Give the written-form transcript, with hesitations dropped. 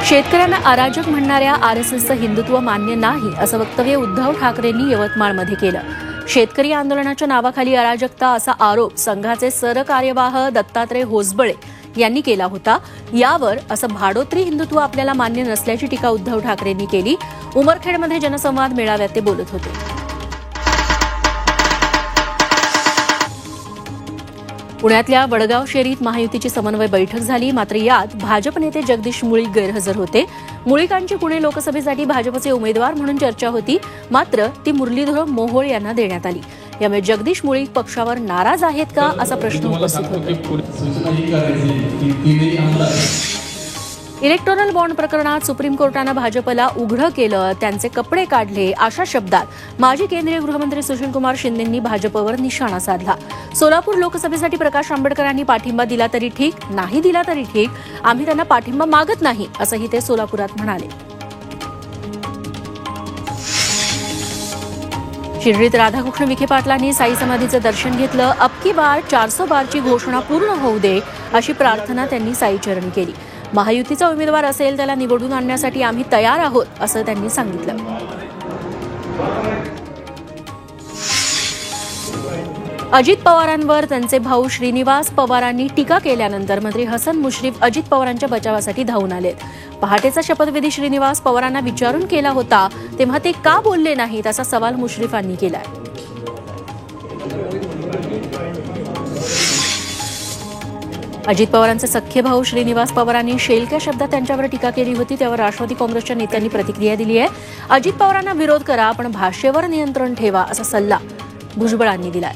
शेतकऱ्यांना अराजक म्हणणाऱ्या आरएसएसचं हिंदुत्व मान्य नाही असं वक्तव्य उद्धव ठाकरेंनी यवतमाळमध्ये केलं. शेतकरी आंदोलनाच्या नावाखाली अराजकता असा आरोप संघाचे सरकार्यवाह दत्तात्रय होसबळे यांनी केला होता. यावर असं भाडोत्री हिंदुत्व आपल्याला मान्य नसल्याची टीका उद्धव ठाकरेंनी केली. उमरखेडमध्ये जनसंवाद मेळाव्यात ते बोलत होते. पुण्यातल्या वडगाव शेरीत महायुतीची समन्वय बैठक झाली. मात्र यात भाजप नेते जगदीश मुळीक गैरहजर होते. मुळीकांची पुणे लोकसभेसाठी भाजपचे उमेदवार म्हणून चर्चा होती, मात्र ती मुरलीधर मोहोळ यांना देण्यात आली. यामुळे जगदीश मुळीक पक्षावर नाराज आहेत का असा प्रश्न उपस्थित होता. इलेक्टोरल बॉन्ड प्रकरणात सुप्रीम कोर्टानं भाजपला उघडं केलं, त्यांचे कपडे काढले अशा शब्दात माजी केंद्रीय गृहमंत्री सुशीलकुमार शिंदेंनी भाजपवर निशाणा साधला. सोलापूर लोकसभेसाठी प्रकाश आंबेडकरांनी पाठिंबा दिला तरी ठीक, नाही दिला तरी ठीक, आम्ही त्यांना पाठिंबा मागत नाही असंही ते सोलापुरात म्हणाले. शिर्डीत राधाकृष्ण विखे पाटलांनी साई समाधीचं दर्शन घेतलं. अबकी बार 400 बारची घोषणा पूर्ण होऊ दे अशी प्रार्थना त्यांनी साईचरणी केली. महायुतीचा उमेदवार असेल त्याला निवडून आणण्यासाठी आम्ही तयार आहोत असं त्यांनी सांगितलं. अजित पवारांवर त्यांचे भाऊ श्रीनिवास पवारांनी टीका केल्यानंतर मंत्री हसन मुश्रीफ अजित पवारांच्या बचावासाठी धावून आलेत. पहाटेचा शपथविधी श्रीनिवास पवारांना विचारून केला होता, तेव्हा ते का बोलले नाहीत असा सवाल मुश्रीफांनी केलाय. अजित पवारांचे सख्खे भाऊ श्रीनिवास पवारांनी शेलक्या शब्दात त्यांच्यावर टीका केली होती. त्यावर राष्ट्रवादी काँग्रेसच्या नेत्यांनी प्रतिक्रिया दिली आहे. अजित पवारांना विरोध करा पण भाषेवर नियंत्रण ठेवा असा सल्ला भुजबळांनी दिलाय.